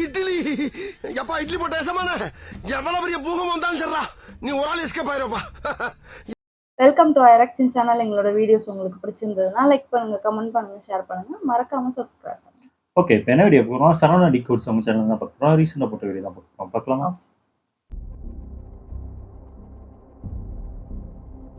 இட்லி எப்பா இட்லி போட்ட ஏசமான எவ்வளவு பெரிய பூகம் வந்தாலும் சரிடா நீ ஒரு ஆள் எஸ்கேப் ஆயிருப்பா. வெல்கம் டு ஐரக்ஷன் சேனல். எங்களோட வீடியோஸ் உங்களுக்கு பிடிச்சிருந்ததுன்னா லைக் பண்ணுங்க, கமெண்ட் பண்ணுங்க, ஷேர் பண்ணுங்க, மறக்காம சப்ஸ்கிரைப் பண்ணுங்க. ஓகே, இப்போ என்ன வீடியோ போகிறோம்? சரவணா டிகோட்ஸ் நம்ம சேனல் தான் பார்க்குறோம். ரீசெண்டாக போட்ட வீடியோ தான் பார்க்கலாமா?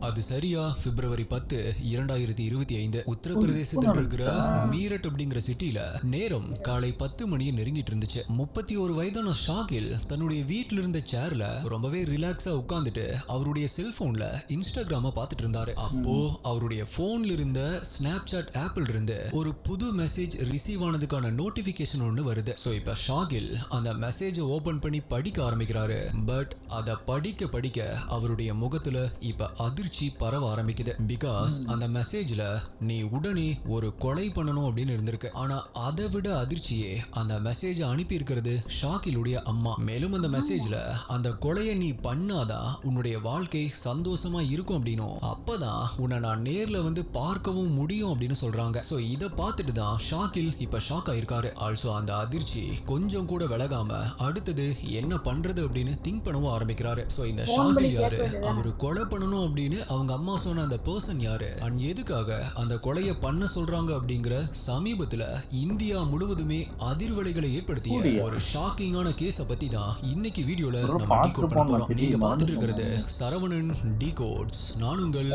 அது சரியா பிப்ரவரி 10, 2025 உத்தரப்பிரதேசத்தில் இருக்கிற மீரட் அப்படிங்கிற சிட்டில நேரம் காலை 10 மணியை நெருங்கிட்டு இருந்துச்சு. 31 வயதான ஷாகில் தன்னுடைய வீட்டில இருந்த சேர்ல ரொம்பவே ரிலாக்ஸா உட்கார்ந்துட்டு அவருடைய செல்போன்ல இன்ஸ்டாகிராம பார்த்துட்டு இருந்தாரு. அப்போ அவருடைய போன்ல இருந்த ஸ்னாப்சாட் ஆப்ல இருந்து ஒரு புது மெசேஜ் ரிசீவ் ஆனதுக்கான நோட்டிபிகேஷன் ஒன்று வருது. ஸோ இப்போ ஷாகில் அந்த மெசேஜை ஓபன் பண்ணி படிக்க ஆரம்பிக்கிறாரு. பட் அதை படிக்க படிக்க அவருடைய முகத்துல இப்ப அதிர்ச்சி பரவ ஆரம்பிக்குது. பிகாஸ் அந்த மெசேஜ்ல நீ உடனே ஒரு கொலை பண்ணணும் அப்படின்னு இருந்திருக்கு. ஆனா அதை விட அதிர்ச்சியே அந்த மெசேஜ் அனுப்பி இருக்கிறது ஷாகிலுடைய அம்மா. மேலும் அந்த மெசேஜ்ல அந்த கொலையை நீ பண்ணாதான் உன்னுடைய வாழ்க்கை சந்தோஷமா இருக்கும் அப்படின்னும், அப்பதான் உன்னை நான் நேர்ல வந்து பார்க்கவும் முடியும் அப்படின்னு சொல்றாங்க. சோ இதை பார்த்துட்டு தான் ஷாகில் இப்ப ஷாக் ஆயிருக்காரு. ஆல்சோ அந்த அதிர்ச்சி கொஞ்சம் கூட விலகாம அடுத்தது என்ன பண்றது அப்படின்னு திங்க் பண்ணவும் ஆரம்பிக்கிறாரு. சோ இந்த ஷாகில் யாரு, அவரு கொலை பண்ணணும் அப்படின்னு அவங்க அம்மா சொன்ன அந்த பர்சன் யாரு, அண்ட் எதுக்காக அந்த கொலையை பண்ண சொல்றாங்க அப்படிங்கிற சமீபத்துல இந்தியா முழுவதுமே அதிர்வலைகளை ஏற்படுத்திய ஒரு ஷாக்கிங்கான கேஸ பத்தி தான் இன்னைக்கு வீடியோல நம்ம டீகோட் பண்ண போறோம். நீங்க பார்த்துட்டு இருக்கிறது சரவணன் டிகோட்ஸ். நான் உங்கள்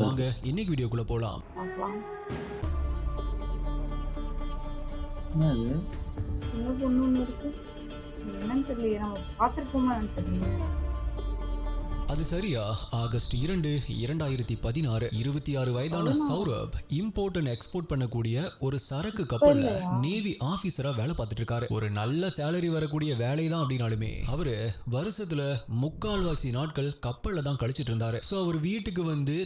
வாங்க இன்னைக்கு வீடியோக்குள்ள போலாம். அது சரியா ஆகஸ்ட் 2, 2016 26 வயதான சௌரப் இம்போர்ட் அண்ட் எக்ஸ்போர்ட் பண்ணக்கூடிய ஒரு சரக்கு கப்பல்ல நேவி ஆபீசரா வேலை பார்த்துட்டு இருக்காரு. ஒரு நல்ல சேலரி வரக்கூடிய வேலை தான் அப்படின்னாலுமே அவரு வருஷத்துல 3/4 நாட்கள் கப்பல்ல தான் கழிச்சிட்டு இருந்தாரு. சோ அவர் வீட்டுக்கு வந்து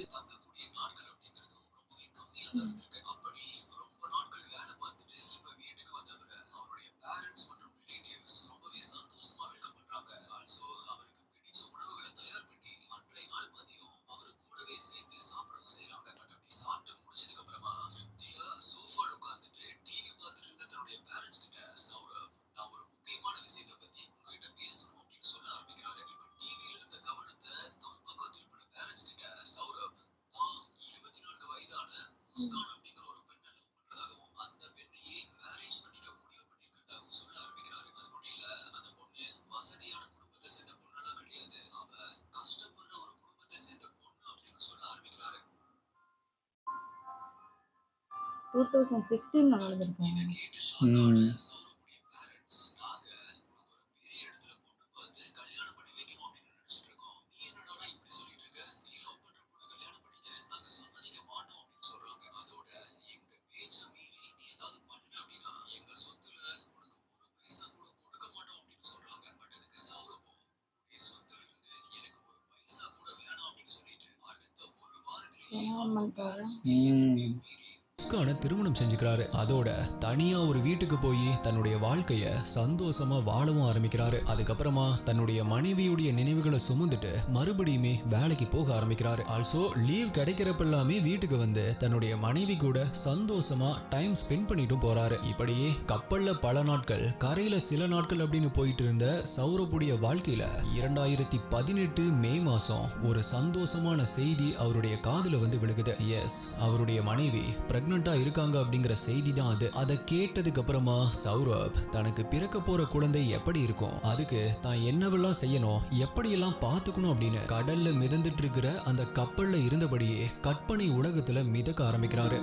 திருமணம் செஞ்சுக்கிறாரு. அதோட தனியா ஒரு வீட்டுக்கு போய் தன்னுடைய வாழ்க்கைய சந்தோஷமா வாழவும் ஆரம்பிக்கிறாரு. அதுக்கப்புறமா தன்னுடைய மனைவியுடைய நினைவுகளை சுமந்துட்டு மறுபடியுமே வேலைக்கு போக ஆரம்பிக்கிறாரு. ஆல்சோ லீவ் கிடைக்கிறப்ப எல்லாமே வீட்டுக்கு வந்து தன்னுடைய மனைவி கூட சந்தோஷமா டைம் ஸ்பெண்ட் பண்ணிட்டும் போறாரு. இப்படியே கப்பல்ல பல நாட்கள், கரையில சில நாட்கள் அப்படின்னு போயிட்டு இருந்த சௌரப்புடைய வாழ்க்கையில 2018 மே மாசம் ஒரு சந்தோஷமான செய்தி அவருடைய காதுல வந்து விழுகுது. எஸ், அவருடைய மனைவி பிரெக்னண்டா இருக்காங்க அப்படிங்கிற செய்தி தான் அது. அதை கேட்டதுக்கு அப்புறமா சௌரப் தனக்கு பிறக்க போற குழந்தை எப்படி இருக்கும், அதுக்கு தான் என்னவெல்லாம் செய்யணும், எப்படியெல்லாம் பார்த்துக்கணும் அப்படின்னு கடல்ல மிதந்துட்டு இருக்கிற அந்த கப்பல்ல இருந்தபடியே கற்பனை உலகத்துல மிதக்க ஆரம்பிக்கிறாரு.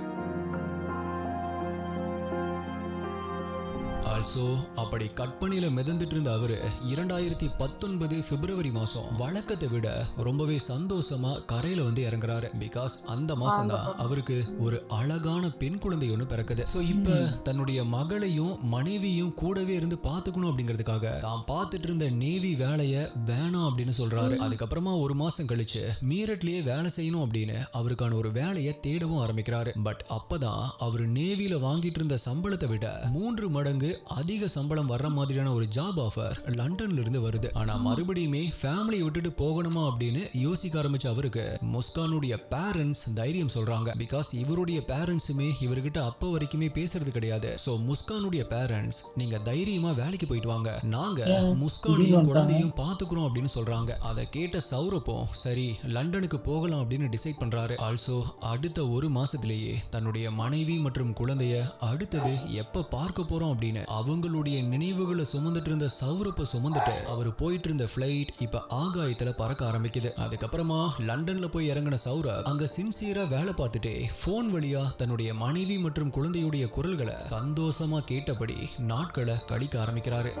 ஆல்சோ அப்படி கற்பனையில மிதந்துட்டு இருந்த அவரு 2019 பிப்ரவரி மாசம் வழக்கத்தை விட ரொம்பவே சந்தோஷமா கரையில வந்து இறங்குறாரு. பிகாஸ் அந்த மாசம் தான் அவருக்கு ஒரு அழகான பெண் குழந்தை ஒன்று பிறக்குது. ஸோ இப்ப தன்னுடைய மகளையும் மனைவியும் கூடவே இருந்து பார்த்துக்கணும் அப்படிங்கிறதுக்காக தான் பார்த்துட்டு இருந்த நேவி வேலையை வேணாம் அப்படின்னு சொல்றாரு. அதுக்கப்புறமா ஒரு மாசம் கழிச்சு மீரட்லயே வேலை செய்யணும் அப்படின்னு அவருக்கான ஒரு வேலையை தேடவும் ஆரம்பிக்கிறாரு. பட் அப்பதான் அவர் நேவியில வாங்கிட்டு இருந்த சம்பளத்தை விட 3 மடங்கு அதிக சம்பளம் வர்ற மாதிரியான ஒரு ஜாப் ஆஃபர் லண்டன்ல இருந்து வருது. ஆனா மறுபடியுமே ஃபேமிலி விட்டுட்டு போகணுமா அப்படின்னு யோசிக்க ஆரம்பிச்ச அவருக்கு முஸ்கானுடைய பேரண்ட்ஸ் தைரியம் சொல்றாங்க. பிகாஸ் இவருடைய பேரண்ட்ஸுமே இவர்கிட்ட அப்ப வரைக்குமே பேசுறது கிடையாது. சோ முஸ்கானுடைய பேரண்ட்ஸ் நீங்க தைரியமா வேலைக்கு போயிட்டு வாங்க, நாங்க முஸ்கானையும் குழந்தையும் பாத்துக்கிறோம் அப்படின்னு சொல்றாங்க. அதை கேட்ட சௌரப்பும் சரி லண்டனுக்கு போகலாம் அப்படின்னு டிசைட் பண்றாரு. ஆல்சோ அடுத்த ஒரு மாசத்திலேயே தன்னுடைய மனைவி மற்றும் குழந்தைய அடுத்தது எப்ப பார்க்க போறோம் அப்படின்னு அவங்களுடைய நினைவுகளை சுமந்துட்டு இருந்த சௌரப்ப சுமந்துட்டு அவர் போயிட்டு இருந்த பிளைட் இப்ப ஆகாயத்துல பறக்க ஆரம்பிக்குது. அதுக்கப்புறமா லண்டன்ல போய் இறங்கின சௌரப் அங்க சின்சியரா வேலை பார்த்துட்டு போன் வழியா தன்னுடைய மனைவி மற்றும் குழந்தையுடைய குரல்களை சந்தோஷமா கேட்டபடி நாட்களை கழிக்க ஆரம்பிக்கிறாரு.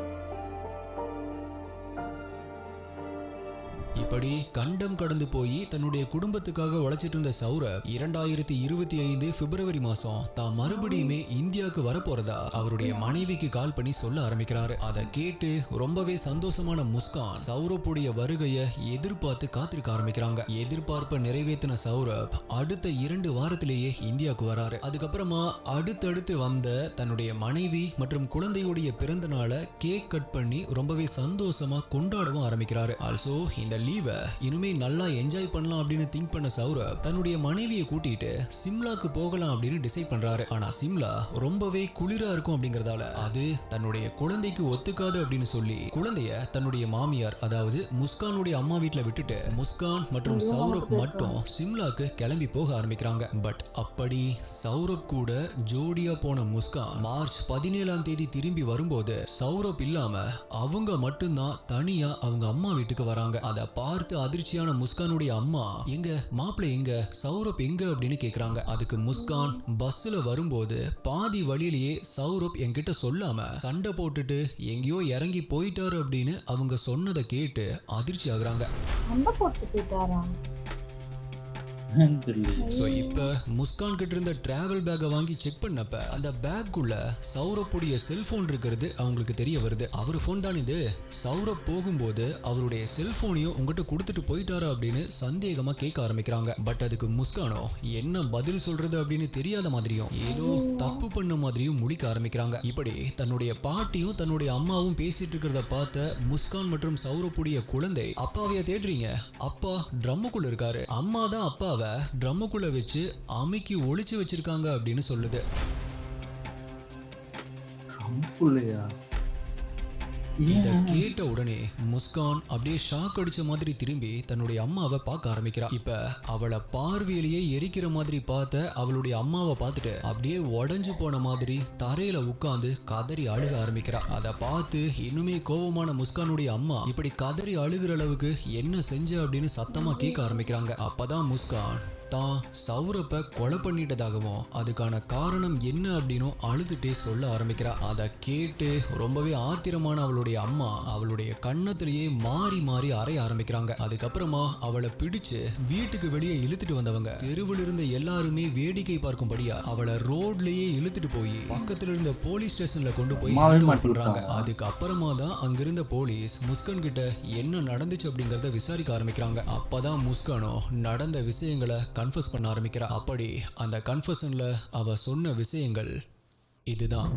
இப்படி கண்டம் கடந்து போய் தன்னுடைய குடும்பத்துக்காக உழைச்சிட்டு இருந்த சௌரப் 2025 பிப்ரவரி மாசம் தான் மறுபடியுமே இந்தியாவுக்கு வரப்போறதா அவருடைய மனைவிக்கு கால் பண்ணி சொல்ல ஆரம்பிக்கிறாரு. அதை கேட்டு ரொம்பவே சந்தோஷமான முஸ்கான் சௌரப்புடைய வருகையை எதிர்பார்த்து காத்திருக்க ஆரம்பிக்கிறாங்க. எதிர்பார்ப்பை நிறைவேற்றின சௌரப் அடுத்த 2 வாரத்திலேயே இந்தியாவுக்கு வராரு. அதுக்கப்புறமா அடுத்தடுத்து வந்த தன்னுடைய மனைவி மற்றும் குழந்தையுடைய பிறந்த நாளை கேக் கட் பண்ணி ரொம்பவே சந்தோஷமா கொண்டாடவும் ஆரம்பிக்கிறாரு. ஆல்சோ இந்த லீவை இனிமே நல்லா என்ஜாய் பண்ணலாம் அப்படின்னு திங்க் பண்ண சௌரப் தன்னுடைய மனைவியை கூட்டிட்டு சிம்லாக்கு போகலாம் அப்படின்னு டிசைட் பண்றாரு. ஆனா சிம்லா ரொம்பவே குளிரா இருக்கும் அப்படிங்கறதால அது தன்னுடைய குழந்தைக்கு ஒத்துக்காது அப்படின்னு சொல்லி குழந்தைய தன்னுடைய மாமியார் அதாவது முஸ்கானுடைய அம்மா வீட்டுல விட்டுட்டு முஸ்கான் மற்றும் சௌரப் மட்டும் சிம்லாக்கு கிளம்பி போக ஆரம்பிக்கிறாங்க. பட் அப்படி சௌரப் கூட ஜோடியா போன முஸ்கான் மார்ச் 17ஆம் தேதி திரும்பி வரும்போது சௌரப் இல்லாம அவங்க மட்டும்தான் தனியா அவங்க அம்மா வீட்டுக்கு வராங்க. அதை பார்த்து அதிர்ச்சியான முஸ்கானுடைய அம்மா எங்க மாப்பிள்ளை எங்க சௌரப் எங்க அப்படின்னு கேக்குறாங்க. அதுக்கு முஸ்கான் பஸ்ல வரும்போது பாதி வழியிலேயே சௌரப் என்கிட்ட சொல்லாம சண்டை போட்டுட்டு எங்கேயோ இறங்கி போயிட்டாரு அப்படின்னு அவங்க சொன்னதை கேட்டு அதிர்ச்சி ஆகுறாங்க. சண்டை போட்டு போயிட்டாரா? சோ இப்ப முஸ்கான் கிட்ட இருந்த டிராவல் பேக்கை வாங்கி செக் பண்ணப்ப அந்த பேக்குள்ள சௌரப்புடைய செல்போன் இருக்கிறது அவங்களுக்கு தெரிய வருது. அவரு போன் தான் இது. சௌரப் போகும்போது அவருடைய செல்போனையும் உங்ககிட்ட கொடுத்துட்டு போயிட்டாரா அப்படின்னு சந்தேகமா கேட்க ஆரம்பிக்கிறாங்க. பட் அதுக்கு முஸ்கானோ என்ன பதில் சொல்றது அப்படின்னு தெரியாத மாதிரியும் ஏதோ தப்பு பண்ண மாதிரியும் முழிக்க ஆரம்பிக்கிறாங்க. இப்படி தன்னுடைய பாட்டியும் தன்னுடைய அம்மாவும் பேசிட்டு இருக்கிறத பார்த்த முஸ்கான் மற்றும் சௌரப்புடைய குழந்தை அப்பாவைய தேடுறீங்க, அப்பா ட்ரம்முக்குள்ள இருக்காரு, அம்மா தான் அப்பாவை ட்ரம்முக்குள்ள வச்சு அமுக்கி ஒளிச்சு வச்சிருக்காங்க அப்படின்னு சொல்லுது. இத கேட்ட உடனே முஸ்கான் அப்படியே ஷாக் அடிச்ச மாதிரி திரும்பி தன்னுடைய அம்மாவை பார்க்க ஆரம்பிக்கிறா. இப்ப அவளை பார்வையிலேயே எரிக்கிற மாதிரி பார்த்த அவளுடைய அம்மாவை பார்த்துட்டு அப்படியே உடஞ்சு போன மாதிரி தரையில உட்கார்ந்து கதறி அழுக ஆரம்பிக்கிறா. அதை பார்த்து இன்னுமே கோபமான முஸ்கானுடைய அம்மா இப்படி கதறி அழுகிற அளவுக்கு என்ன செஞ்ச அப்படின்னு சத்தமா கேட்க ஆரம்பிக்கிறாங்க. அப்பதான் முஸ்கான் தான் சௌரப்பை கொலை பண்ணிட்டதாகவும் அதுக்கான காரணம் என்ன அப்படின்னு அழுதுட்டே சொல்ல ஆரம்பிக்கிறா. அதை கேட்டு ரொம்பவே ஆத்திரமான அவளுடைய அம்மா அவளுடைய கண்ணத்திலேயே மாறி மாறி அறைய ஆரம்பிக்கிறாங்க. அதுக்கப்புறமா அவளை பிடிச்சு வீட்டுக்கு வெளியே இழுத்துட்டு வந்தவங்க தெருவில் இருந்த எல்லாருமே வேடிக்கை பார்க்கும்படியா அவளை ரோட்லயே இழுத்துட்டு போய் பக்கத்துல இருந்த போலீஸ் ஸ்டேஷன்ல கொண்டு போய் பண்றாங்க. அதுக்கப்புறமா தான் அங்கிருந்த போலீஸ் முஸ்கான் கிட்ட என்ன நடந்துச்சு அப்படிங்கறத விசாரிக்க ஆரம்பிக்கிறாங்க. அப்பதான் முஸ்கானோ நடந்த விஷயங்களை கன்ஃபஸ் பண்ண ஆரம்பிக்கிறா. அப்படி அந்த கன்ஃபஷன்ல அவ சொன்ன விஷயங்கள் இதுதான்.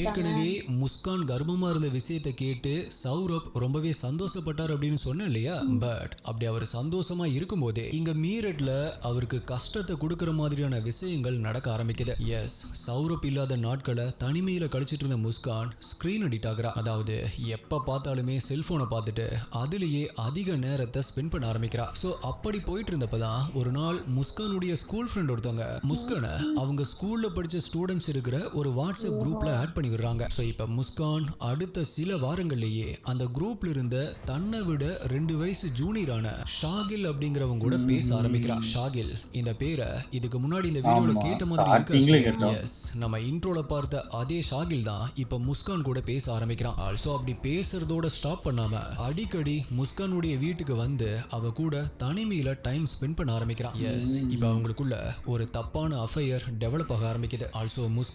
ஏற்கனவே முஸ்கான் கர்ப்பமா இருந்த விஷயத்தை கேட்டு சௌரப் ரொம்பவே சந்தோஷப்பட்டார் அப்படின்னு சொன்னேன் இல்லையா? பட் அப்படி அவர் சந்தோஷமா இருக்கும் போதே இங்க மீரட்ல அவருக்கு கஷ்டத்தை கொடுக்கற மாதிரியான விஷயங்கள் நடக்க ஆரம்பிக்குது. எஸ், சௌரப் இல்லாத நாட்களை தனிமையில கழிச்சிட்டு இருந்த முஸ்கான் ஸ்கிரீன் அடிக்ட் ஆகுறா. அதாவது எப்ப பார்த்தாலுமே செல்போனை பார்த்துட்டு அதுலயே அதிக நேரத்தை ஸ்பெண்ட் பண்ண ஆரம்பிக்கிறா. சோ அப்படி போயிட்டு இருந்தப்பதான் ஒரு நாள் முஸ்கானுடைய ஸ்கூல் ஃப்ரெண்ட் ஒருத்தவங்க முஸ்கானை அவங்க ஸ்கூல்ல படிச்ச ஸ்டூடெண்ட்ஸ் இருக்கிற ஒரு வாட்ஸ்அப் குரூப்ல ஆட் பண்ணி விடுறாங்க. சோ இப்ப முஸ்கான் அடுத்த சில வாரங்கள்லயே அந்த குரூப்ல இருந்த தன்னை விட 2 வயசு ஜூனியரான ஷாகில் அப்படிங்கிறவங்க கூட பேச ஆரம்பிக்கிறா. ஷாகில் இந்த பேரை இதுக்கு முன்னாடி இந்த வீடியோல கேட்ட மாதிரி இருக்கு. எஸ், நம்ம இன்ட்ரோல பார்த்த அதே ஷாகில் தான் இப்ப முஸ்கான் கூட பேச ஆரம்பிக்கிறான். ஆல்சோ அப்படி பேசுறதோட ஸ்டாப் பண்ணாம அடிக்கடி முஸ்கானுடைய வீட்டுக்கு வந்து அவ கூட தனிமையில டைம் ஸ்பெண்ட் பண்ண ஆரம்பிக்கிறான். எஸ், இப்ப அவங்களுக்குள்ள ஒரு தப்பான அஃபையர் டெவலப் ஆக ஆரம்பிக்குது. ஆல்சோ முஸ்கான்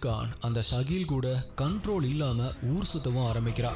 அந்த ஷகீல் கூட கண்ட்ரோல் இல்லாம ஊர் சுத்தவும் ஆரம்பிக்கிறா.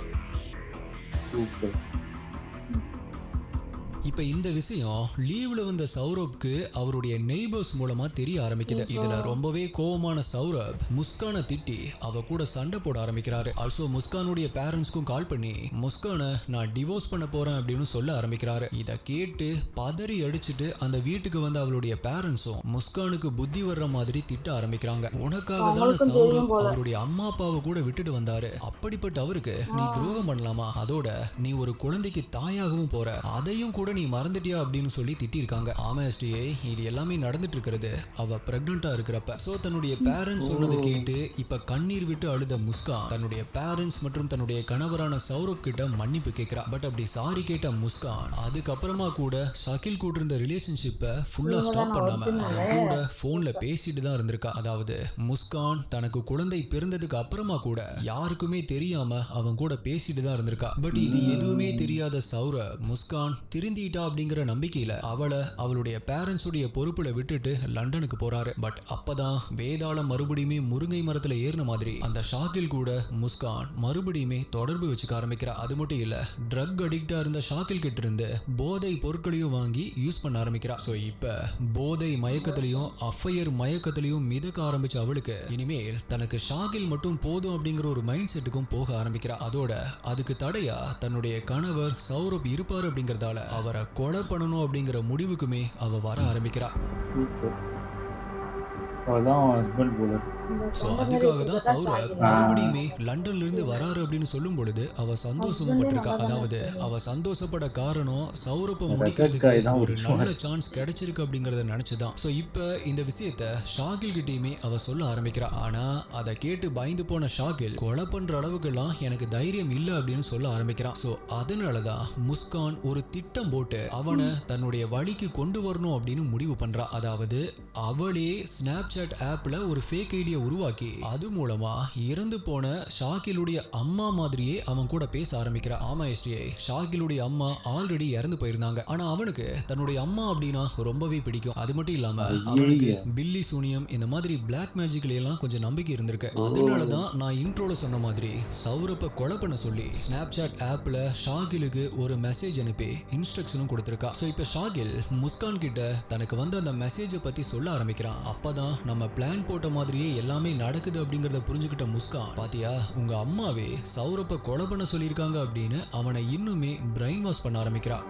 இப்ப இந்த விஷயம் லீவ்ல வந்த சௌரப்க்கு அவருடைய நெய்பர்ஸ் மூலமா தெரிய ஆரம்பிக்குது. இதுல ரொம்பவே கோவமான சௌரப் முஸ்கானை திட்டி அவ கூட சண்டை போட ஆரம்பிக்கிறாரு. ஆல்சோ முஸ்கானுடைய பேரண்ட்ஸ்க்கும் கால் பண்ணி முஸ்கானை நான் டிவோர்ஸ் பண்ண போறேன் அப்படின்னு சொல்ல ஆரம்பிக்கிறாரு. இத கேட்டு பதறி அடிச்சுட்டு அந்த வீட்டுக்கு வந்து அவளுடைய பேரண்ட்ஸும் முஸ்கானுக்கு புத்தி வர்ற மாதிரி திட்ட ஆரம்பிக்கிறாங்க. உனக்காக தான் சௌரப் அவருடைய அம்மா அப்பாவை கூட விட்டுட்டு வந்தாரு. அப்படிப்பட்ட அவருக்கு நீ துரோகம் பண்ணலாமா? அதோட நீ ஒரு குழந்தைக்கு தாயாகவும் போற, அதையும் கூட நீ மறந்துட்டியா அப்படின்னு சொல்லி திட்டிருக்காங்க. ஆமா எஸ்டிஏ, இது எல்லாமே நடந்துட்டு இருக்கிறது அவ பிரெக்னண்டா இருக்கிறப்ப. சோ தன்னுடைய பேரண்ட்ஸ் சொன்னதை கேட்டு இப்ப கண்ணீர் விட்டு அழுத முஸ்கான் தன்னுடைய பேரண்ட்ஸ் மற்றும் தன்னுடைய கணவரான சௌரப் கிட்ட மன்னிப்பு கேட்கிறா. பட் அப்படி சாரி கேட்ட முஸ்கான் அதுக்கப்புறமா கூட ஷகில் கூட இருந்த ரிலேஷன்ஷிப்பை ஃபுல்லா ஸ்டாப் பண்ணாம அவன் கூட போன்ல பேசிட்டு தான் இருந்திருக்கா. அதாவது முஸ்கான் தனக்கு குழந்தை பிறந்ததுக்கு அப்புறமா கூட யாருக்குமே தெரியாம அவன் கூட பேசிட்டு தான் இருந்திருக்கா. பட் இது எதுவுமே தெரியாத சௌரப் முஸ்கான் திருந்திட்டா அப்படிங்கிற நம்பிக்கையில அவளை அவளுடைய பேரண்ட்ஸ் உடைய பொறுப்புல விட்டுட்டு லண்டனுக்கு போறாரு. பட் அப்பதான் வேதாளம் மறுபடியுமே முருங்கை மரத்துல ஏறின மாதிரி அந்த ஷாகில் கூட முஸ்கான் மறுபடியுமே தொடர்பு வச்சுக்க ஆரம்பிக்கிறா. அது மட்டும் இல்ல, ட்ரக் அடிக்டா இருந்த ஷாகில் கிட்ட இருந்து போதை பொருட்களையும் வாங்கி யூஸ் பண்ண ஆரம்பிக்கிறா. சோ இப்ப போதை மயக்கத்திலையும் அஃபையர் மயக்கத்திலையும் மிதக்க ஆரம்பிச்ச அவளுக்கு இனிமேல் தனக்கு ஷாகில் மட்டும் போதும் அப்படிங்கிற ஒரு மைண்ட் செட்டுக்கும் போக ஆரம்பிக்கிறா. அதோட அதுக்கு தடையா தன்னுடைய கணவர் சௌரப் இருப்பாரு அப்படிங்கறதால அவரை கொலை பண்ணணும் அப்படிங்கிற முடிவுக்குமே அவ வர ஆரம்பிக்கிறா. அவதான் ஹஸ்பண்ட் போல. சோ அதுக்காக தான் சௌரப் மறுபடியுமே லண்டன்ல இருந்து வராரு அப்படின்னு சொல்லும் பொழுது அவ சந்தோஷமும் பட்டிருக்கா. அதாவது அவ சந்தோஷப்பட காரணம் சௌரப்பை முடிக்கிறதுக்கு ஒரு நல்ல சான்ஸ் கிடைச்சிருக்கு அப்படிங்கறத நினைச்சுதான். சோ இப்ப இந்த விஷயத்த ஷாகில் கிட்டயுமே அவ சொல்ல ஆரம்பிக்கிறா. ஆனா அதை கேட்டு பயந்து போன ஷாகில் கொலை பண்ற அளவுக்கு எல்லாம் எனக்கு தைரியம் இல்ல அப்படின்னு சொல்ல ஆரம்பிக்கிறான். சோ அதனாலதான் முஸ்கான் ஒரு திட்டம் போட்டு அவனை தன்னுடைய வழிக்கு கொண்டு வரணும் அப்படின்னு முடிவு பண்றா. அதாவது அவளே ஸ்னாப்சாட் ஆப்ல ஒரு ஃபேக் ஐடியை உருவாக்கி அது மூலமா இறந்து போன ஷாகிலுடைய அம்மா மாதிரியே அவன் கூட பேச ஆரம்பிக்கிறா. ஆமா எஸ்டிஏ, ஷாகிலுடைய அம்மா ஆல்ரெடி இறந்து போயிருந்தாங்க. ஆனா அவனுக்கு தன்னுடைய அம்மா அப்படின்னா ரொம்பவே பிடிக்கும். அது மட்டும் இல்லாம அவனுக்கு பில்லி சூனியம் இந்த மாதிரி பிளாக் மேஜிக்ல எல்லாம் கொஞ்சம் நம்பிக்கை இருந்திருக்கு. அதனாலதான் நான் இன்ட்ரோல சொன்ன மாதிரி சௌரப்பை கொலை பண்ண சொல்லி ஸ்னாப்சாட் ஆப்ல ஷாகிலுக்கு ஒரு மெசேஜ் அனுப்பி இன்ஸ்ட்ரக்ஷனும் கொடுத்திருக்கா. சோ இப்ப ஷாகில் முஸ்கான் கிட்ட தனக்கு வந்து அந்த மெசேஜை பத்தி சொல்ல ஆரம்பிக்கிறான். அப்பதான் நம்ம பிளான் போட்ட மாதிரியே எல்லாமே நடக்குது அப்படிங்கறத புரிஞ்சுக்கிட்ட முஸ்கான், பாத்தியா உங்க அம்மாவே சௌரப்பை கொலை பண்ண சொல்லியிருக்காங்க அப்படின்னு அவனை இன்னுமே பிரெயின் வாஷ் பண்ண ஆரம்பிக்கிறா.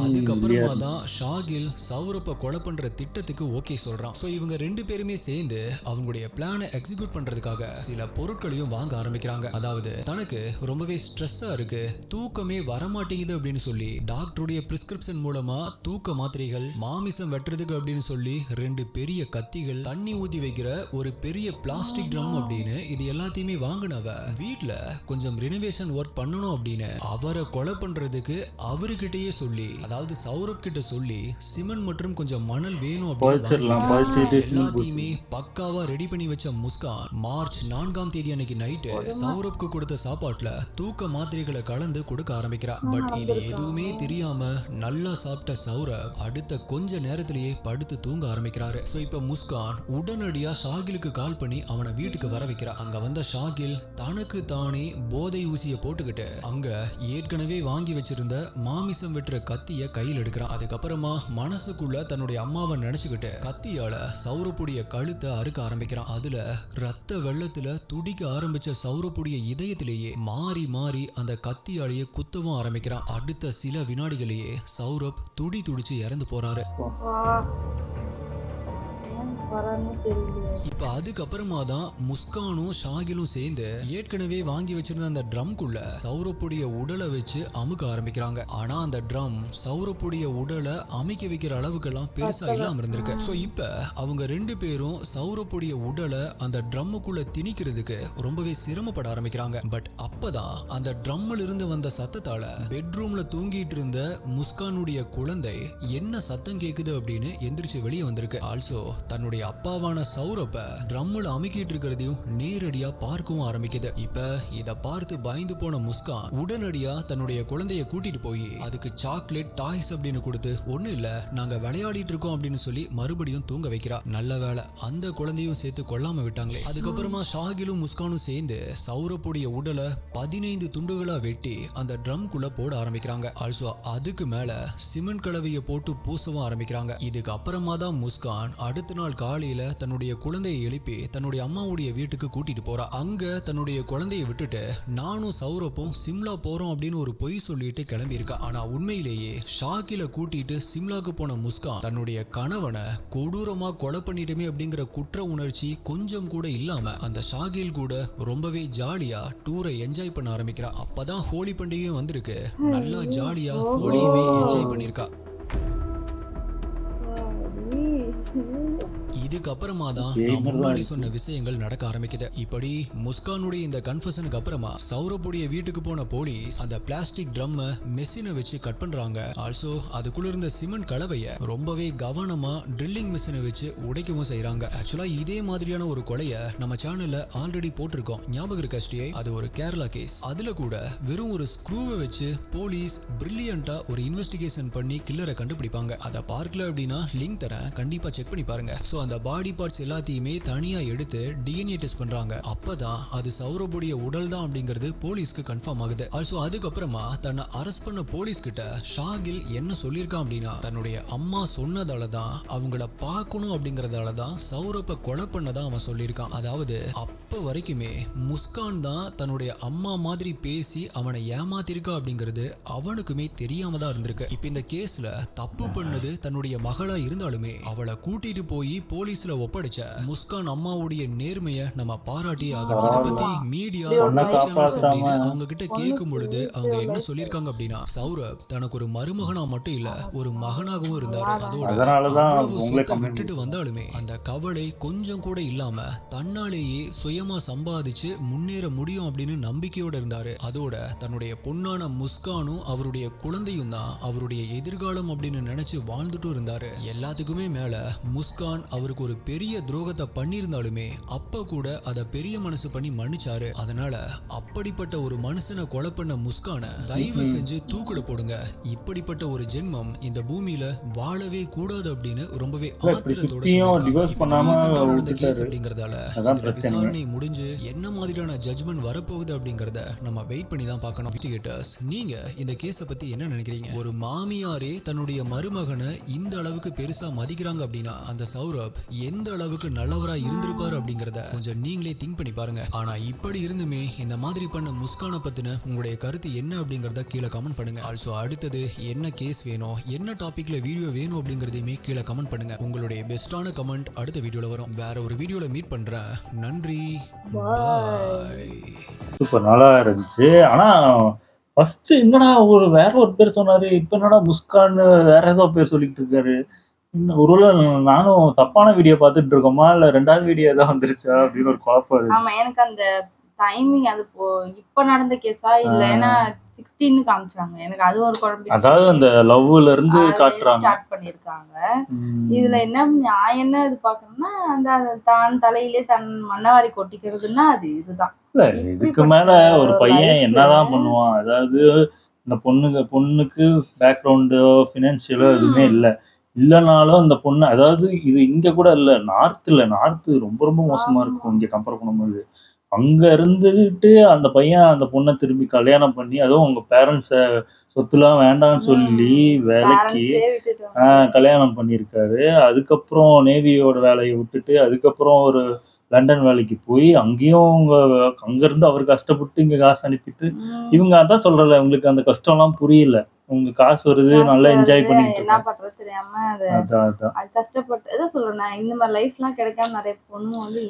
அதுக்கப்புறமா தான் ஷாகில் சௌரப்பை கொலை பண்ற திட்டத்துக்கு ஓகே சொல்றான். சோ இவங்க ரெண்டு பேருமே சேர்ந்து அவங்களுடைய பிளானை எக்ஸிக்யூட் பண்றதுக்காக சில பொருட்களையும் வாங்க ஆரம்பிக்கிறாங்க. அதாவது தனக்கு ரொம்பவே ஸ்ட்ரெஸ்ஸா இருக்கு, தூக்கமே வரமாட்டேங்குது அப்படின்னு சொல்லி டாக்டருடைய பிரிஸ்கிரிப்ஷன் மூலமா தூக்க மாத்திரைகள், மாமிசம் வெட்டுறதுக்கு அப்படின்னு சொல்லி 2 பெரிய கத்திகள், தண்ணி ஊத்தி வைக்கிற ஒரு பெரிய பிளாஸ்டிக் ட்ரம் அப்படின்னு இது எல்லாத்தையுமே வாங்கினவ வீட்டுல கொஞ்சம் ரினோவேஷன் ஒர்க் பண்ணணும் அப்படின்னு அவரை கொலை பண்றதுக்கு அவர்கிட்டயே சொல்லி, அதாவது சௌரப் கிட்ட சொல்லி சிமெண்ட் மற்றும் கொஞ்சம் மணல் வேணும் அப்படின்னு எல்லாத்தையுமே பக்காவா ரெடி பண்ணி வச்ச முஸ்கான் மார்ச் 4ஆம் தேதி அன்னைக்கு நைட்டு சௌரப்க்கு கொடுத்த சாப்பாட்டுல தூக்க மாத்திரைகளை கலந்து கொடுக்க ஆரம்பிக்கிறா. பட் இது எதுவுமே தெரியாம நல்லா சாப்பிட்ட சௌரப் அடுத்த கொஞ்ச நேரத்திலேயே படுத்து தூங்க ஆரம்பிக்கிறாரு. சோ இப்ப முஸ்கான் உடனடியா ஷாகிலுக்கு கால் பண்ணி அவனை வீட்டுக்கு வர வைக்கிறா. அங்க வந்த ஷாகில் தனக்கு தானே போதை ஊசியை போட்டுக்கிட்டு அங்க ஏற்கனவே வாங்கி வச்சிருந்த மாமிசம் வெட்டுற கத்திய கையில் எடுக்கிறான். அதுக்கப்புறமா மனசுக்குள்ள தன்னுடைய அம்மாவை நினைச்சுக்கிட்டு கத்தியால சௌரப்புடைய கழுத்தை அறுக்க ஆரம்பிக்கிறான். அதுல ரத்த வெள்ளத்துல துடிக்க ஆரம்பிச்ச சௌரப்புடைய இதயத்திலேயே மாறி மாறி அந்த கத்தியாலேயே குத்தவும் ஆரம்பிக்கிறான். அடுத்த சில வினாடிகளையே சௌரப் துடிச்சு இறந்து போறாரு. இப்ப அதுக்கப்புறமா தான் முஸ்கானும் ஷாகிலும் சேர்ந்து ஏற்கனவே வாங்கி வச்சிருந்த அந்த ட்ரம்குள்ள சௌரப்புடைய உடலை வச்சு அமுக்க ஆரம்பிக்கிறாங்க. ஆனா அந்த ட்ரம் சௌரப்புடைய உடலை அமைக்க வைக்கிற அளவுக்கெல்லாம் பெருசா இல்லாம இருந்திருக்கு. சோ இப்ப அவங்க 2 பேரும் சௌரப்புடைய உடலை அந்த ட்ரம்முக்குள்ள திணிக்கிறதுக்கு ரொம்பவே சிரமப்பட ஆரம்பிக்கிறாங்க. பட் அப்பதான் அந்த ட்ரம்ல இருந்து வந்த சத்தத்தால பெட்ரூம்ல தூங்கிட்டு இருந்த முஸ்கானுடைய குழந்தை என்ன சத்தம் கேக்குது அப்படின்னு எந்திரிச்சு வெளியே வந்திருக்கு. ஆல்சோ தன்னுடைய அப்பாவான சௌரப்ப ட்ரம்முல அமுக்கிட்டு இருக்கிறதையும் நேரடியா பார்க்கவும் ஆரம்பிக்குது. இப்ப இத பார்த்து பயந்து போன முஸ்கான் உடனடியா தன்னுடைய குழந்தைய கூட்டிட்டு போய் அதுக்கு சாக்லேட் டாய்ஸ் அப்படின்னு கொடுத்து, ஒண்ணு இல்ல நாங்க விளையாடிட்டு இருக்கோம் அப்படின்னு சொல்லி மறுபடியும் தூங்க வைக்கிறா. நல்ல வேளை அந்த குழந்தையும் சேர்த்து கொல்லாம விட்டாங்களே. அதுக்கப்புறமா ஷாகிலும் முஸ்கானும் சேர்ந்து சௌரப்புடைய உடலை 15 துண்டுகளா வெட்டி அந்த ட்ரம் குள்ள போட ஆரம்பிக்கிறாங்க. ஆல்சோ அதுக்கு மேல சிமெண்ட் கலவையை போட்டு பூசவும் ஆரம்பிக்கிறாங்க. இதுக்கு அப்புறமா தான் முஸ்கான் அடுத்த நாள் காலையில தன்னுடைய குழந்தையை எழுப்பி தன்னுடைய அம்மாவுடைய வீட்டுக்கு கூட்டிட்டு போறா. அங்க தன்னுடைய குழந்தையை விட்டுட்டு நானும் சௌரப்பும் சிம்லா போறோம் அப்படின்னு ஒரு பொய் சொல்லிட்டு கிளம்பி இருக்கா. ஆனா உண்மையிலேயே ஷாகில கூட்டிட்டு சிம்லாக்கு போன முஸ்கான் தன்னுடைய கணவனை கொடூரமா கொலை பண்ணிட்டுமே அப்படிங்கிற குற்ற உணர்ச்சி கொஞ்சம் கூட இல்லாம அந்த ஷாகில் கூட ரொம்பவே ஜாலியா டூரை என்ஜாய் பண்ண ஆரம்பிக்கிறா. அப்பதான் ஹோலி பண்டிகையும் வந்திருக்கு. நல்லா ஜாலியா ஹோலியுமே என்ஜாய் பண்ணிருக்கா. இதுக்கு அப்புறமா தான் நான் முன்னாடி சொன்ன விஷயங்கள் நடக்க ஆரம்பிக்குது. இப்படி முஸ்கானுடைய இந்த கன்ஃபஷனுக்கு அப்புறமா சௌரப்புடைய வீட்டுக்கு போன போலீஸ் அந்த பிளாஸ்டிக் ட்ரம் மெஷினை வச்சு கட் பண்றாங்க. ஆல்சோ அதுக்குள்ள இருந்த சிமெண்ட் கலவைய ரொம்பவே கவனமா ட்ரில்லிங் மெஷினை வச்சு உடைக்கவும் செய்யறாங்க. ஆக்சுவலா இதே மாதிரியான ஒரு கொலையை நம்ம சேனல்ல ஆல்ரெடி போட்டிருக்கோம், ஞாபகம் இருக்கா ஸ்ரீ? அது ஒரு கேரளா கேஸ். அதுல கூட வெறும் ஒரு ஸ்க்ரூவை வச்சு போலீஸ் பிரில்லியண்டா ஒரு இன்வெஸ்டிகேஷன் பண்ணி கில்லரை கண்டுபிடிப்பாங்க. அதை பார்க்கல அப்படின்னா லிங்க் தரேன், கண்டிப்பா செக் பண்ணி பாருங்க. சோ அந்த பாடி பார்ட்ஸ் எல்லாத்தையுமே தனியா எடுத்து டிஎன்ஏ டெஸ்ட் பண்றாங்க. அப்பதான் அது சௌரபுடைய உடல் தான் அப்படிங்கிறது போலீஸ்க்கு கன்ஃபார்ம் ஆகுது. ஆல்சோ அதுக்கப்புறமா தன்னை அரெஸ்ட் பண்ண போலீஸ் கிட்ட ஷாகில் என்ன சொல்லியிருக்கான் அப்படின்னா, தன்னுடைய அம்மா சொன்னதால தான் அவங்கள பார்க்கணும் அப்படிங்கறதால தான் சௌரப்ப கொலை பண்ணதான் அவன் சொல்லியிருக்கான். அதாவது அப்ப வரைக்குமே முஸ்கான் தான் தன்னுடைய அம்மா மாதிரி பேசி அவனை ஏமாத்திருக்கா அப்படிங்கிறது அவனுக்குமே தெரியாம தான் இருந்திருக்கு. இப்ப இந்த கேஸ்ல தப்பு பண்ணது தன்னுடைய மகளா இருந்தாலுமே அவளை கூட்டிட்டு போய் போலீஸ்ல ஒப்படைச்ச முஸ்கான் அம்மாவுடைய நேர்மையை நம்ம பாராட்டி ஆகணும். இதை பத்தி மீடியா அப்படின்னு அவங்க கிட்ட கேட்கும் பொழுது அவங்க என்ன சொல்லியிருக்காங்க அப்படின்னா, சௌரப் தனக்கு ஒரு மருமகனா மட்டும் இல்ல ஒரு மகனாகவும் இருந்தாரு. அதோட அவ்வளவு சொத்தை விட்டுட்டு வந்தாலுமே அந்த கவலை கொஞ்சம் கூட இல்லாம தன்னாலேயே சுயமா சம்பாதிச்சு முன்னேற முடியும் அப்படின்னு நம்பிக்கையோட இருந்தாரு. அதோட தன்னுடைய பொண்ணான முஸ்கானும் அவருடைய குழந்தையும் தான் அவருடைய எதிர்காலம் அப்படின்னு நினைச்சு வாழ்ந்துட்டு இருந்தாரு. எல்லாத்துக்குமே மேல முஸ்கான் அவருக்கு ஒரு பெரிய துரோகத்தை பண்ணியிருந்தாலுமே அப்ப கூட அதை பெரிய மனசு பண்ணி மன்னிச்சாரு. அதனால அப்படிப்பட்ட ஒரு மனுஷனை கொலை பண்ண முஸ்கானை தயவு செஞ்சு தூக்குல போடுங்க. இப்படிப்பட்ட ஒரு ஜென்மம் இந்த பூமியில வாழவே கூடாது அப்படின்னு ரொம்பவே ஆத்திரத்தோட கேஸ் அப்படிங்கறதால விசாரணை முடிஞ்சு என்ன மாதிரியான ஜட்ஜ்மெண்ட் வரப்போகுது அப்படிங்கறத நம்ம வெயிட் பண்ணி தான் பார்க்கணும். நீங்க இந்த கேஸ பத்தி என்ன நினைக்கிறீங்க? ஒரு மாமியாரே தன்னுடைய மருமகனை இந்த அளவுக்கு பெருசா மதிக்கிறாங்க அப்படின்னா அந்த சௌரப் எந்த அளவுக்கு நல்லவரா இருந்திருப்பாரு அப்படிங்கறத கொஞ்சம் நீங்களே திங்க் பண்ணி பாருங்க. ஆனா இப்படி இருந்துமே இந்த மாதிரி பண்ண முஸ்கானை பத்தின உங்களுடைய கருத்து என்ன அப்படிங்கறத கீழே கமெண்ட் பண்ணுங்க. ஆல்சோ அடுத்தது என்ன கேஸ் வேணும், என்ன டாபிக்ல வீடியோ வேணும் அப்படிங்கறதையுமே கீழே கமெண்ட் பண்ணுங்க. உங்களுடைய பெஸ்டான கமெண்ட் அடுத்த வீடியோல வரும். வேற ஒரு வீடியோல மீட் பண்றேன். நன்றி, பாய். சூப்பர், நல்லா இருந்துச்சு. ஆனா ஃபர்ஸ்ட் என்னடா வேற ஒரு பேர் சொன்னாரு, இப்ப என்னடா முஸ்கான் வேற ஏதோ பேர் சொல்லிட்டு இருக்காரு. ஒருவேளை நானும் தப்பான வீடியோ பார்த்துட்டு இருக்கோமா இல்ல ரெண்டாவது வீடியோ ஏதாவது வந்துருச்சா அப்படின்னு ஒரு குழப்பம் இருக்கு. ஆமா, எனக்கு அந்த டைமிங் அது இப்ப நடந்த கேஸா இல்ல ஏன்னா 16 காமிச்சாங்க, எனக்கு அது ஒரு குழப்பம். அதாவது அந்த லவ்ல இருந்து காட்டுறாங்க, ஸ்டார்ட் பண்ணிருக்காங்க. இதுல என்ன நான் என்ன இது பாக்கணும்னா அந்த தான் தலையிலே தன் மண்ணவாரி கொட்டிக்கிறதுன்னா அது இதுதான். இல்ல இதுக்கு மேல ஒரு பையன் என்னதான் பண்ணுவான்? அதாவது இந்த பொண்ணுக்கு பேக்ரவுண்டோ ஃபினான்ஷியலோ எதுவுமே இல்லைனாலும் அந்த பொண்ணு, அதாவது இது இங்க கூட இல்ல, நார்த்து ரொம்ப ரொம்ப மோசமா இருக்கும் இங்க கம்பேர் பண்ணும்போது. அங்க இருந்துகிட்டு அந்த பையன் அந்த பொண்ணை திரும்பி கல்யாணம் பண்ணி, அதுவும் உங்க பேரண்ட்ஸ சொத்துலாம் வேண்டாம்னு சொல்லி வேலைக்கு கல்யாணம் பண்ணியிருக்காரு. அதுக்கப்புறம் நேவியோட வேலையை விட்டுட்டு அதுக்கப்புறம் ஒரு லண்டன் வேலைக்கு போய் அங்கேயும் அங்கிருந்து அவர் கஷ்டப்பட்டு இங்க காசு அனுப்பிட்டு இவங்க அதான் சொல்றல, உங்களுக்கு அந்த கஷ்டம் எல்லாம் புரியல. உங்க காசு வருது, நல்லா என்ஜாய் பண்ணிட்டு என்ன பண்றது தெரியாம அது கஷ்டப்பட்டு அதான் சொல்றேன். இந்த மாதிரி லைஃப் எல்லாம் கிடைக்காம நிறைய பொண்ணு வந்து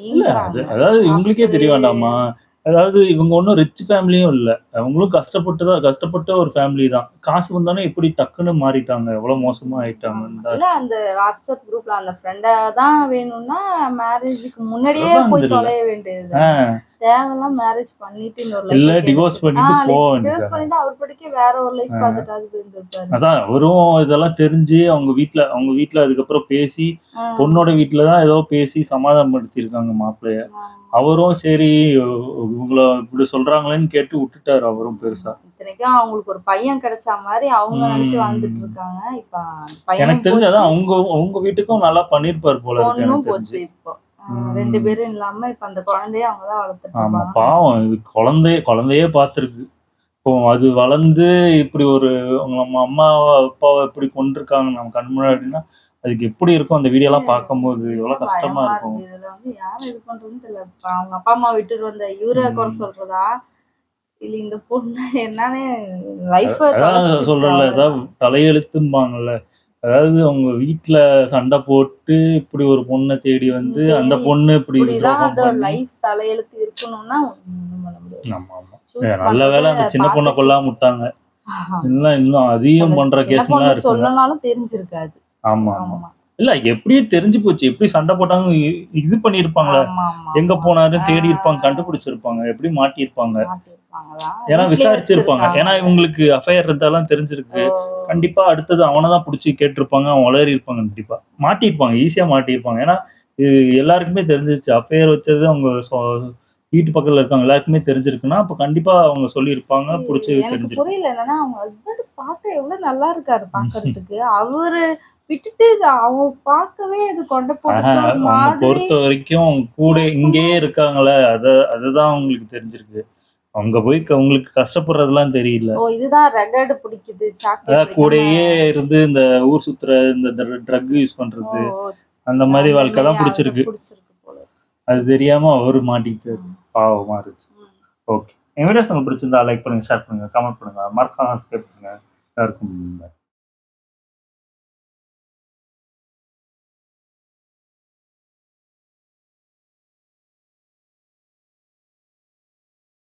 அதாவது இவங்களுக்கே தெரிய வேண்டாமா? அதாவது இவங்க ஒன்றும் ரிச் ஃபேமிலியும் இல்லை, அவங்களும் கஷ்டப்பட்ட ஒரு ஃபேமிலி தான். காசு வந்தானே எப்படி டக்குன்னு மாறிட்டாங்க, எவ்வளவு மோசமா ஆயிட்டாங்க. அந்த வாட்ஸ்அப் குரூப்ல அந்த ஃப்ரெண்டா தான் வேணும்னா மேரேஜுக்கு முன்னாடியே போய் தொலைய வேண்டியது. தேவையெல்லாம் மேரேஜ் பண்ணிட்டு இன்னொரு இல்ல லைஃப் டிவோர்ஸ் பண்ணிட்டு போக டிவோர்ஸ் வேண்டியது. பண்ணிட்டு அவர் படிக்க வேற ஒரு லைஃப் பார்த்துட்டாது இருந்திருப்பாரு. அதான் அவரும் இதெல்லாம் தெரிஞ்சு அவங்க வீட்ல அதுக்கப்புறம் பேசி பொண்ணோட வீட்ல தான் ஏதோ பேசி சமாதானப்படுத்தியிருக்காங்க மாப்பிள்ளைய. அவரும் சரி இவங்கள இப்படி சொல்றாங்களேன்னு கேட்டு விட்டுட்டாரு அவரும் பெருசா. இத்தனைக்கும் அவங்களுக்கு ஒரு பையன் கிடைச்ச மாதிரி அவங்க நினைச்சு வாழ்ந்துட்டு இருக்காங்க. இப்ப பையன் எனக்கு தெரிஞ்சு அதான் அவங்க வீட்டுக்கும் நல்லா பண்ணிருப்பாரு போல இருக்கு பொண்ணும் எனக்கு போச்சு. தெரிஞ்சு. இப்போ 2 பேரும் இல்லாம இப்ப அந்த குழந்தைய அவங்கதான் வளர்த்துட்டு ஆமா இருப்பாங்க. பாவம் இது குழந்தையே பார்த்திருக்கு. இப்போ அது வளர்ந்து இப்படி ஒரு நம்ம அம்மாவை அப்பாவை இப்படி கொண்டிருக்காங்க நம்ம கண் முன்னாடின்னா அதுக்கு எப்படி இருக்கும் அந்த வீடியோ எல்லாம் பார்க்கும்போது எவ்வளவு கஷ்டமா பயமா இருக்கும். இருக்கு. இதுல வந்து யாரை இது பண்றதுன்னு தெரியல. இப்ப அவங்க அப்பா அம்மா விட்டுட்டு வந்த இவரை குறை சொல்றதா இல்ல இந்த பொண்ணு என்னன்னு லைஃப் அதான் சொல்றேன்ல ஏதாவது தலையெழுத்தும்பாங்கல்ல. அதாவது அவங்க வீட்டுல சண்டை போட்டு இப்படி ஒரு பொண்ணை தேடி வந்து அந்த பொண்ணு இப்படி துரோகம் பண்ணி. லைஃப் தலையெழுத்து இருக்கணும்னா ஒண்ணும் பண்ண முடியாது. ஆமா ஆமா நல்ல வேளை அந்த சின்ன பொண்ணை கொல்லாம விட்டாங்க. இன்னும் அதிகம் பண்ற கேஸ் எல்லாம் இருக்கு. சொல்லனாலும் தெரிஞ்சிருக்காது. ஆமா ஆமா இல்ல எப்படியும் தெரிஞ்சு போச்சு. எப்படி சண்டை போட்டாங்க இது பண்ணிருப்பாங்களே எங்க போனாரு தேடி இருப்பாங்க கண்டுபிடிச்சிருப்பாங்க எப்படி மாட்டியிருப்பாங்க. ஏன்னா விசாரிச்சிருப்பாங்க. ஏன்னா இவங்களுக்கு அஃபையர் இருந்தாலும் தெரிஞ்சிருக்கு. கண்டிப்பா அடுத்தது அவனைதான் புடிச்சு கேட்டிருப்பாங்க. அவன் வளரி இருப்பாங்க. கண்டிப்பா மாட்டிருப்பாங்க. ஈஸியா மாட்டிருப்பாங்க. ஏன்னா இது எல்லாருக்குமே தெரிஞ்சிருச்சு. அஃபையர் வச்சது அவங்க வீட்டு பக்கத்துல இருக்காங்க எல்லாருக்குமே தெரிஞ்சிருக்குன்னா அப்ப கண்டிப்பா அவங்க சொல்லியிருப்பாங்க. புடிச்சு தெரிஞ்சிருக்கு. புரியல என்னன்னா அவங்க ஹஸ்பண்ட் பார்க்க எவ்வளவு நல்லா இருக்காரு பாக்குறதுக்கு. அவரு விட்டுட்டு அவங்க பார்க்கவே அது கொண்ட போட்டு பொறுத்த வரைக்கும் அவங்க கூட இங்கேயே இருக்காங்களே அதுதான் அவங்களுக்கு தெரிஞ்சிருக்கு. அங்க போய் உங்களுக்கு கஷ்டப்படுறதுலாம் தெரியல. இதுதான் ரெகார்டு பிடிக்குது கூடயே இருந்து இந்த ஊர் சுத்துற இந்த ட்ரக் யூஸ் பண்றது அந்த மாதிரி வாழ்க்கை தான் பிடிச்சிருக்கு. அது தெரியாம அவரு மாட்டிக்கிட்டு பாவமா இருந்துச்சு. ஓகே என் வீடியோஸ் உங்களுக்கு பிடிச்சிருந்தா லைக் பண்ணுங்க ஷேர் பண்ணுங்க கமெண்ட் பண்ணுங்க மறக்காம சப்ஸ்கிரைப் பண்ணுங்க. எல்லாருக்கும்